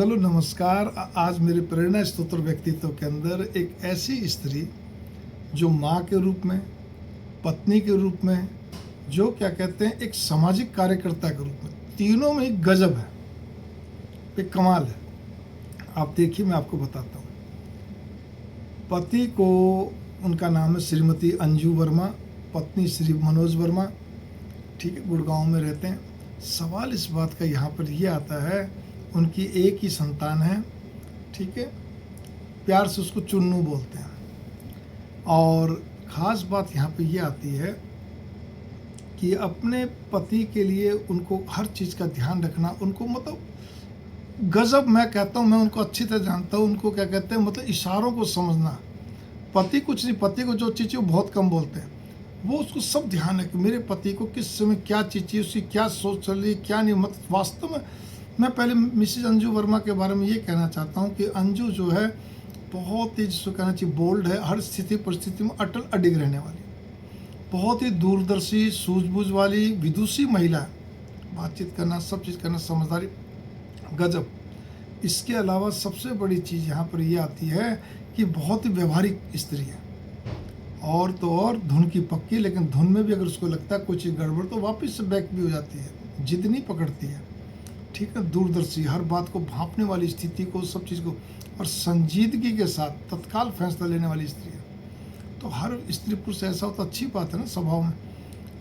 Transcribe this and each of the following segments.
Hello नमस्कार। आज मेरे प्रेरणा स्तोत्र व्यक्तित्व के अंदर एक ऐसी स्त्री जो माँ के रूप में, पत्नी के रूप में, जो क्या कहते हैं एक सामाजिक कार्यकर्ता के रूप में, तीनों में एक गजब है, एक कमाल है। आप देखिए, मैं आपको बताता हूँ। पति को, उनका नाम है श्रीमती अंजू वर्मा, पत्नी श्री मनोज वर्मा, ठीक है, गुड़गांव में रहते हैं। सवाल इस बात का यहाँ पर ये आता है, उनकी एक ही संतान है, ठीक है, प्यार से उसको चुन्नू बोलते हैं। और ख़ास बात यहाँ पे ये आती है कि अपने पति के लिए उनको हर चीज़ का ध्यान रखना, उनको मतलब गजब, मैं कहता हूँ, मैं उनको अच्छी तरह जानता हूँ। उनको क्या कहते हैं, मतलब इशारों को समझना। पति कुछ नहीं, पति को जो चीज़ चाहिए वो बहुत कम बोलते हैं, वो उसको सब ध्यान है कि मेरे पति को किस समय क्या चीज़ चाहिए, उसकी क्या सोच चल रही है, क्या नहीं। मतलब वास्तव में मैं पहले मिसेज अंजू वर्मा के बारे में ये कहना चाहता हूँ कि अंजू जो है बहुत ही, जिसको कहना चाहिए, बोल्ड है, हर स्थिति परिस्थिति में अटल अडिग रहने वाली, बहुत ही दूरदर्शी, सूझबूझ वाली, विदुषी महिला है। बातचीत करना, सब चीज़ करना, समझदारी, गजब। इसके अलावा सबसे बड़ी चीज़ यहाँ पर ये आती है कि बहुत ही व्यवहारिक स्त्री है। और तो और धुन की पक्की, लेकिन धुन में भी अगर उसको लगता है कोई चीज़ गड़बड़ तो वापस से बैक भी हो जाती है, जिद नहीं पकड़ती है, ठीक है, दूरदर्शी, हर बात को भांपने वाली, स्थिति को, सब चीज़ को, और संजीदगी के साथ तत्काल फैसला लेने वाली स्त्री है। तो हर स्त्री पुरुष ऐसा होता, अच्छी बात है ना स्वभाव में।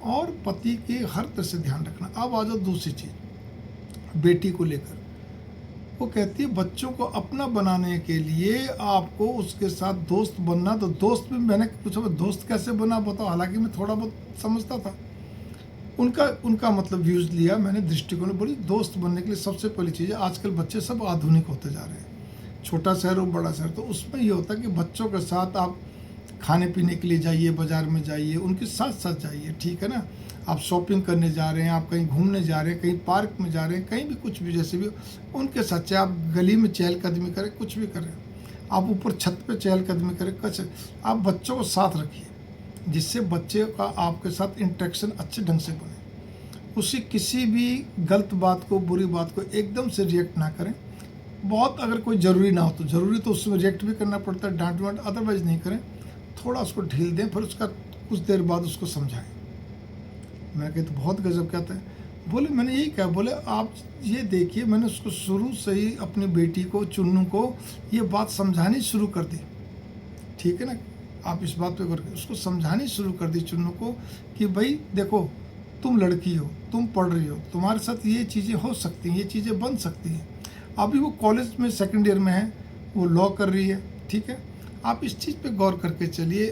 और पति के हर तरह से ध्यान रखना। अब आ जाओ दूसरी चीज़, बेटी को लेकर। वो कहती है बच्चों को अपना बनाने के लिए आपको उसके साथ दोस्त बनना। तो दोस्त भी मैंने पूछा, दोस्त कैसे बना बताओ। हालांकि मैं थोड़ा बहुत समझता था, उनका मतलब व्यूज़ लिया मैंने, दृष्टिकोण। बोली दोस्त बनने के लिए सबसे पहली चीज़ है, आजकल बच्चे सब आधुनिक होते जा रहे हैं, छोटा शहर हो बड़ा शहर, तो उसमें ये होता है कि बच्चों के साथ आप खाने पीने के लिए जाइए, बाज़ार में जाइए, उनके साथ साथ जाइए, ठीक है ना। आप शॉपिंग करने जा रहे हैं, आप कहीं घूमने जा रहे हैं, कहीं पार्क में जा रहे हैं, कहीं भी कुछ भी, जैसे भी उनके साथ, चाहे आप गली में चहलकदमी करें, कुछ भी करें, आप ऊपर छत पे चहलकदमी करें, कुछ आप बच्चों को साथ रखिए, जिससे बच्चे का आपके साथ इंटरेक्शन अच्छे ढंग से बने। उसी किसी भी गलत बात को, बुरी बात को एकदम से रिएक्ट ना करें। बहुत अगर कोई ज़रूरी ना हो तो ज़रूरी तो उसमें रिएक्ट भी करना पड़ता है, डांट वांट, अदरवाइज़ नहीं करें। थोड़ा उसको ढील दें, फिर उसका कुछ देर बाद उसको समझाएं। मैं कहता तो बहुत गजब कहता है। बोले मैंने यही कहा, बोले आप ये देखिए, मैंने उसको शुरू से ही अपनी बेटी को, चुन्नू को, ये बात समझानी शुरू कर दी, ठीक है ना। आप इस बात पे करके उसको समझानी शुरू कर दी, चुन्नू को, कि भाई देखो, तुम लड़की हो, तुम पढ़ रही हो, तुम्हारे साथ ये चीज़ें हो सकती हैं, ये चीज़ें बन सकती हैं। अभी वो कॉलेज में सेकंड ईयर में है, वो लॉ कर रही है, ठीक है। आप इस चीज़ पे गौर करके चलिए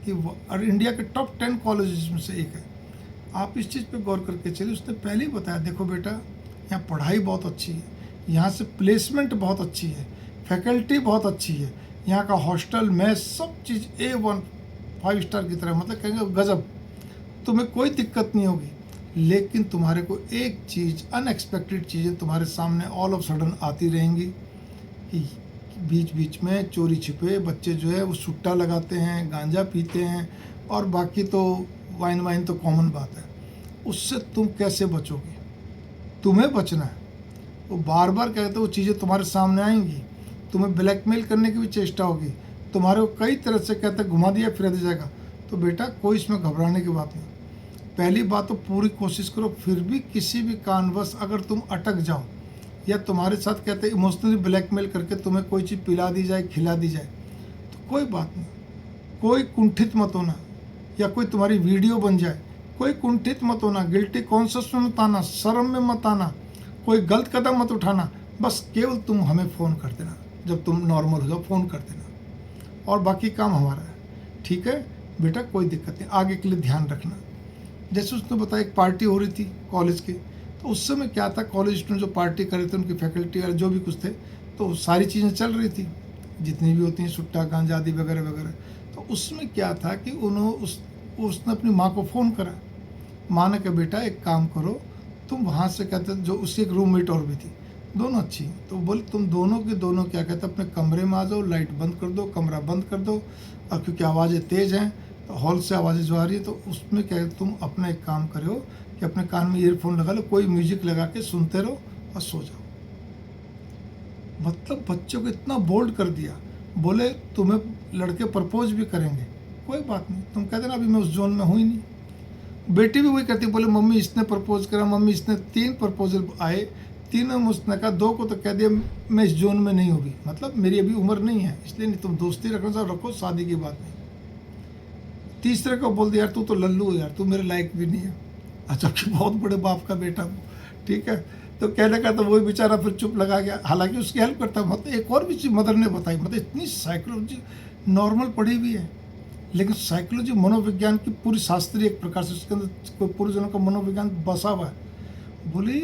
कि वो और इंडिया के टॉप 10 कॉलेज में से एक है। आप इस चीज़ पे गौर करके चलिए। उसने पहले ही बताया, देखो बेटा, यहाँ पढ़ाई बहुत अच्छी है, यहाँ से प्लेसमेंट बहुत अच्छी है, फैकल्टी बहुत अच्छी है, यहाँ का हॉस्टल, मेस, सब चीज़ A1 5 स्टार की तरह, मतलब कहेंगे गजब, तुम्हें कोई दिक्कत नहीं होगी। लेकिन तुम्हारे को एक चीज़, अनएक्सपेक्टेड चीज़ें तुम्हारे सामने ऑल ऑफ सडन आती रहेंगी कि बीच बीच में चोरी छिपे बच्चे जो है वो सुट्टा लगाते हैं, गांजा पीते हैं, और बाकी तो वाइन तो कॉमन बात है। उससे तुम कैसे बचोगे? तुम्हें बचना है। वो बार बार कहते वो चीज़ें तुम्हारे सामने आएंगी, तुम्हें ब्लैकमेल करने की भी चेष्टा होगी, तुम्हारे को कई तरह से कहते घुमा दिया फिरा दिया जाएगा। तो बेटा, कोई इसमें घबराने की बात नहीं। पहली बात तो पूरी कोशिश करो, फिर भी किसी भी कारणवश अगर तुम अटक जाओ, या तुम्हारे साथ कहते इमोशनली ब्लैकमेल करके तुम्हें कोई चीज़ पिला दी जाए, खिला दी जाए, तो कोई बात नहीं, कोई कुंठित मत होना। या कोई तुम्हारी वीडियो बन जाए, कोई कुंठित मत होना, गिल्टी कॉन्शियस में मत आना, शर्म में मत आना, कोई गलत कदम मत उठाना। बस केवल तुम हमें फ़ोन कर देना, जब तुम नॉर्मल हो जाओ फ़ोन कर देना, और बाकी काम हमारा है, ठीक है बेटा, कोई दिक्कत नहीं। आगे के लिए ध्यान रखना। जैसे उसने बताया, एक पार्टी हो रही थी कॉलेज की, तो उस समय क्या था, कॉलेज स्टूडेंट जो पार्टी कर रहे थे, उनकी फैकल्टी और जो भी कुछ थे, तो सारी चीज़ें चल रही थी, जितनी भी होती हैं, सुट्टा, गांजा आदि वगैरह वगैरह। तो उसमें क्या था कि उसने अपनी माँ को फ़ोन करा। माँ ने कहा, बेटा एक काम करो, तुम वहाँ से, कहते जो उसकी एक रूममेट और भी थी, दोनों अच्छी, तो बोले तुम दोनों के दोनों क्या कहते अपने कमरे में आ जाओ, लाइट बंद कर दो, कमरा बंद कर दो, और क्योंकि आवाज़ें तेज़ हैं, तो हॉल से आवाज़ें जो आ रही है, तो उसमें क्या है, तुम अपना एक काम करो कि अपने कान में ईयरफोन लगा लो, कोई म्यूजिक लगा के सुनते रहो और सो जाओ। मतलब बच्चों को इतना बोल्ड कर दिया। बोले तुम्हें लड़के प्रपोज भी करेंगे, कोई बात नहीं, तुम कहते ना अभी मैं उस जोन में हूँ ही नहीं। बेटी भी वही कहती, बोले मम्मी इसने प्रपोज करा, मम्मी इसने 3 प्रपोजल आए, तीनों में उसने कहा, 2 को तो कह दिया मैं इस जोन में नहीं होगी, मतलब मेरी अभी उम्र नहीं है, इसलिए नहीं, तुम दोस्ती रखो सब रखो, शादी की बात नहीं। तीसरे को बोल दिया यार तू तो लल्लू है यार, तू मेरे लायक भी नहीं है, अच्छा कि बहुत बड़े बाप का बेटा हूँ, ठीक है। तो कहने का तो वही बेचारा फिर चुप लगा गया, हालांकि उसकी हेल्प करता है। मतलब एक और भी चीज़ मदर ने बताई, मतलब इतनी साइकोलॉजी नॉर्मल पढ़ी हुई है, लेकिन साइकोलॉजी मनोविज्ञान की पूरी शास्त्रीय एक प्रकार से उसके अंदर कोई पूर्व जनों का मनोविज्ञान बसा हुआ है। बोली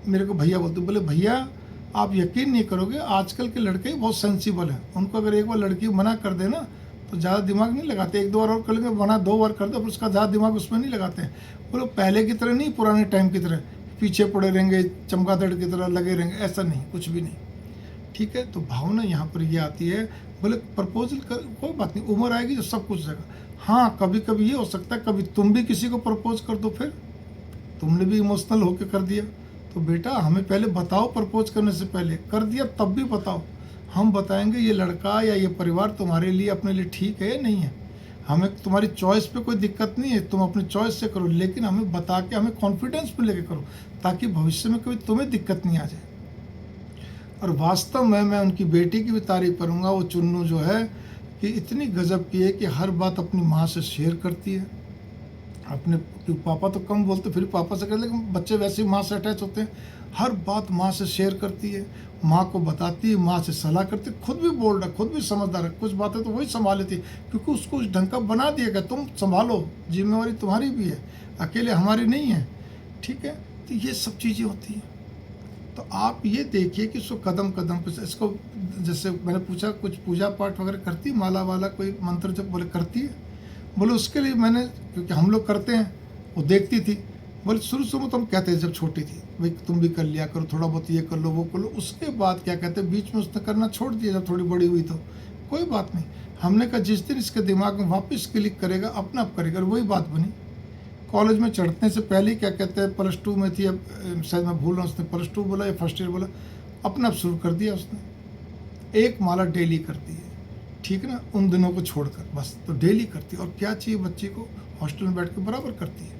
मेरे को भैया बोलते, बोले भैया आप यकीन नहीं करोगे, आजकल के लड़के बहुत सेंसिबल हैं, उनको अगर एक बार लड़की मना कर देना तो ज़्यादा दिमाग नहीं लगाते, 1-2 बार और कर लेंगे, मना 2 बार कर दो फिर उसका ज़्यादा दिमाग उसमें नहीं लगाते हैं। बोलो पहले की तरह नहीं, पुराने टाइम की तरह पीछे पड़े रहेंगे, चमगादड़ की तरह लगे रहेंगे, ऐसा नहीं, कुछ भी नहीं, ठीक है। तो भावना यहाँ पर ये आती है, बोले प्रपोजल कर कोई बात नहीं, उम्र आएगी तो सब कुछ जाएगा। हाँ कभी कभी ये हो सकता है, कभी तुम भी किसी को प्रपोज कर दो, फिर तुमने भी इमोशनल होकर कर दिया, तो बेटा हमें पहले बताओ, प्रपोज करने से पहले कर दिया तब भी बताओ, हम बताएंगे ये लड़का या ये परिवार तुम्हारे लिए अपने लिए ठीक है या नहीं है। हमें तुम्हारी चॉइस पे कोई दिक्कत नहीं है, तुम अपनी चॉइस से करो, लेकिन हमें बता के हमें कॉन्फिडेंस में लेके करो, ताकि भविष्य में कभी तुम्हें दिक्कत नहीं आ जाए। और वास्तव में मैं उनकी बेटी की भी तारीफ करूँगा, वो चुन्नू जो है कि इतनी गजब की है कि हर बात अपनी माँ से शेयर करती है। अपने पापा तो कम बोलते, फिर पापा से कर, लेकिन बच्चे वैसे ही माँ से अटैच होते हैं, हर बात माँ से शेयर करती है, माँ को बताती है, माँ से सलाह करती है, खुद भी बोल रहा, खुद भी समझदार है, कुछ बातें तो वही संभाल लेती है, क्योंकि उसको उस ढंग का बना दिया गया, तुम संभालो, जिम्मेवारी तुम्हारी भी है, अकेले हमारी नहीं है, ठीक है। तो ये सब चीज़ें होती हैं। तो आप ये देखिए कि इसको कदम कदम पे इसको, जैसे मैंने पूछा कुछ पूजा पाठ वगैरह करती, माला वाला कोई मंत्र जब, बोले करती है, बोले उसके लिए मैंने, क्योंकि हम लोग करते हैं, वो देखती थी, बोले शुरू में तो हम कहते थे जब छोटी थी भाई तुम भी कर लिया करो, थोड़ा बहुत ये कर लो वो कर लो, उसके बाद क्या कहते हैं बीच में उसने करना छोड़ दिया, जब थोड़ी बड़ी हुई तो कोई बात नहीं। हमने कहा जिस दिन इसके दिमाग में वापस क्लिक करेगा अपना आप करेगा, और वही बात बनी। कॉलेज में चढ़ने से पहले क्या कहते हैं +2 में थी, अब शायद मैं भूल रहा हूँ, उसने +2 बोला या फर्स्ट ईयर बोला, अपना आप शुरू कर दिया उसने, एक माला डेली करती है, ठीक है ना, उन दिनों को छोड़कर बस, तो डेली करती है। और क्या चाहिए बच्ची को, हॉस्टल में बैठ के बराबर करती है।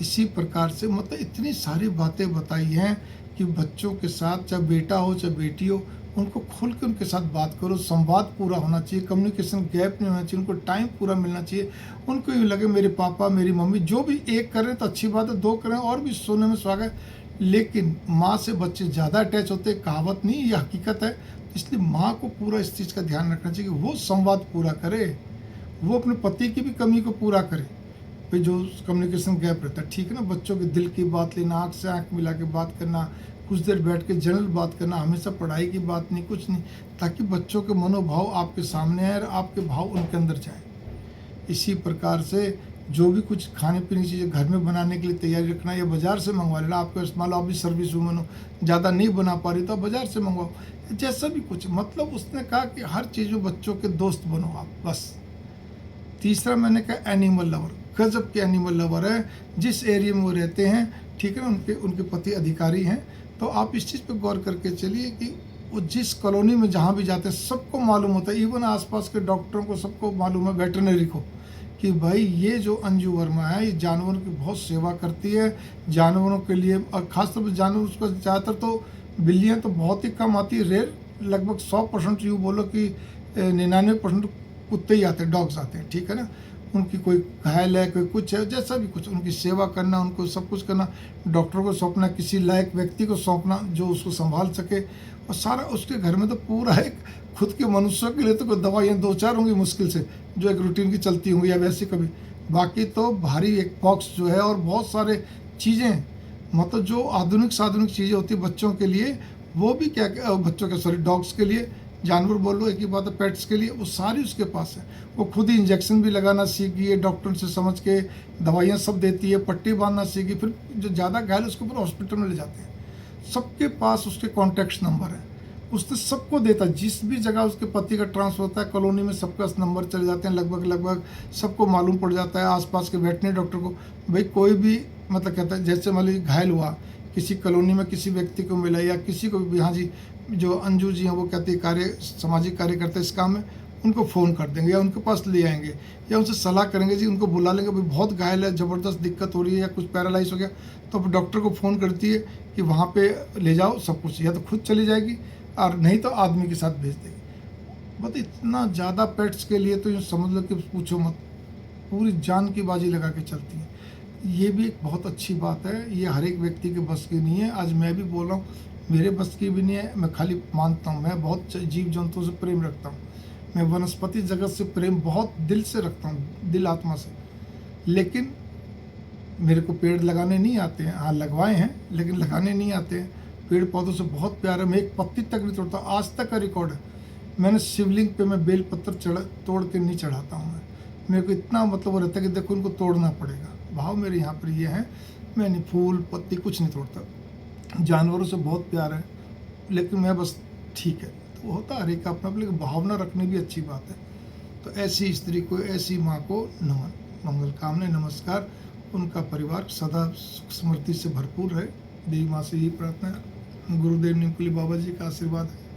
इसी प्रकार से मतलब इतनी सारी बातें बताई हैं कि बच्चों के साथ, चाहे बेटा हो चाहे बेटी हो, उनको खुल के उनके साथ बात करो, संवाद पूरा होना चाहिए, कम्युनिकेशन गैप नहीं होना चाहिए, उनको टाइम पूरा मिलना चाहिए। उनको ये लगे मेरे पापा मेरी मम्मी जो भी एक करें तो अच्छी बात है, 2 करें और भी सोने में स्वागत है, लेकिन माँ से बच्चे ज़्यादा अटैच होते हैं, कहावत नहीं, ये हकीकत है। इसलिए माँ को पूरा इस चीज़ का ध्यान रखना चाहिए कि वो संवाद पूरा करे, वो अपने पति की भी कमी को पूरा करे, भाई जो कम्युनिकेशन गैप रहता है, ठीक है ना। बच्चों के दिल की बात लेना, आँख से आँख मिला के बात करना, कुछ देर बैठ के जनरल बात करना, हमेशा पढ़ाई की बात नहीं, कुछ नहीं, ताकि बच्चों के मनोभाव आपके सामने आए और आपके भाव उनके अंदर जाए। इसी प्रकार से जो भी कुछ खाने पीने की चीज़ें घर में बनाने के लिए तैयारी रखना, या बाज़ार से मंगवा लेना, आपको इस्तेमाल, आप भी सर्विस वूमन हो, ज़्यादा नहीं बना पा रही तो आप बाज़ार से मंगवाओ, जैसा भी कुछ, मतलब उसने कहा कि हर चीज़ में बच्चों के दोस्त बनो आप, बस। तीसरा मैंने कहा एनिमल लवर, गजब के एनिमल लवर है, जिस एरिया में वो रहते हैं, ठीक है ना, उनके पति अधिकारी हैं, तो आप इस चीज़ पे गौर करके चलिए कि वो जिस कॉलोनी में जहाँ भी जाते हैं सबको मालूम होता है, इवन आसपास के डॉक्टरों को सबको मालूम है, वेटरनरी को, कि भाई ये जो अंजू वर्मा है ये जानवरों की बहुत सेवा करती है, जानवरों के लिए, और ख़ासतौर पर जानवर, उसका ज़्यादातर तो बिल्लियाँ तो बहुत ही कम आती है, रेयर, लगभग 100% यूँ बोलो कि 99% कुत्ते ही आते हैं, डॉग्स आते हैं, ठीक है ना। उनकी कोई घायल है, कोई कुछ है, जैसा भी कुछ, उनकी सेवा करना, उनको सब कुछ करना, डॉक्टर को सौंपना, किसी लायक व्यक्ति को सौंपना जो उसको संभाल सके, और सारा उसके घर में तो पूरा एक खुद के मनुष्यों के लिए तो कोई दवाइयाँ 2-4 होंगी मुश्किल से, जो एक रूटीन की चलती होंगी या वैसे कभी, बाकी तो भारी एक बॉक्स जो है, और बहुत सारे चीज़ें, मतलब जो आधुनिक से आधुनिक चीज़ें होती है बच्चों के लिए, वो भी क्या बच्चों के, सॉरी, डॉग्स के लिए, जानवर बोल लो एक ही बात है, पेट्स के लिए, वो सारी उसके पास है। वो खुद ही इंजेक्शन भी लगाना सीख गई है, डॉक्टर से समझ के दवाइयाँ सब देती है, पट्टी बांधना सीख गई, फिर जो ज़्यादा घायल उसको पूरा हॉस्पिटल में ले जाते हैं, सबके पास उसके कॉन्टैक्ट नंबर है, उसने सबको देता है, जिस भी जगह उसके पति का ट्रांसफर होता है कॉलोनी में सबके पास नंबर चले जाते हैं, लगभग सबको मालूम पड़ जाता है, आसपास के वेटनरी डॉक्टर को, भाई कोई भी मतलब कहता है, जैसे मान लीजिए घायल हुआ, किसी कॉलोनी में किसी व्यक्ति को मिला या किसी को भी, हाँ जी जो अंजू जी हैं वो कहती है सामाजिक कार्य करते इस काम में, उनको फ़ोन कर देंगे या उनके पास ले आएंगे या उनसे सलाह करेंगे जी, उनको बुला लेंगे, भाई बहुत घायल है, ज़बरदस्त दिक्कत हो रही है या कुछ पैरालाइज हो गया, तो अब डॉक्टर को फ़ोन करती है कि वहाँ पे ले जाओ सब कुछ, या तो खुद चली जाएगी और नहीं तो आदमी के साथ भेज देगी। बट इतना ज़्यादा पेट्स के लिए तो यूँ समझ लो कि पूछो मत, पूरी जान की बाजी लगा के चलती हैं। ये भी एक बहुत अच्छी बात है, ये हर एक व्यक्ति के बस की नहीं है। आज मैं भी बोल रहा हूँ, मेरे बस की भी नहीं है, मैं खाली मानता हूँ। मैं बहुत जीव जंतुओं से प्रेम रखता हूँ, मैं वनस्पति जगत से प्रेम बहुत दिल से रखता हूँ, दिल आत्मा से। लेकिन मेरे को पेड़ लगाने नहीं आते हैं, हाँ लगवाए हैं लेकिन लगाने नहीं आते हैं। पेड़ पौधों से बहुत प्यार है, मैं एक पत्ती तक नहीं तोड़ता, आज तक का रिकॉर्ड है। मैंने शिवलिंग पे मैं बेल पत्तर तोड़ के नहीं चढ़ाता हूँ। मेरे को इतना मतलब वो रहता है कि देखो उनको तोड़ना पड़ेगा, भाव मेरे यहाँ पर ये है। मैं नहीं फूल पत्ती कुछ नहीं तोड़ता। जानवरों से बहुत प्यार है, लेकिन मैं बस ठीक है, तो होता हर एक का अपना, लेकिन भावना रखनी भी अच्छी बात है। तो ऐसी स्त्री को, ऐसी माँ को नमन, मंगल कामने, नमस्कार। उनका परिवार सदा सुख समृद्धि से भरपूर रहे, देवी माँ से यही प्रार्थना है। गुरुदेव निमकुली बाबा जी का आशीर्वाद है।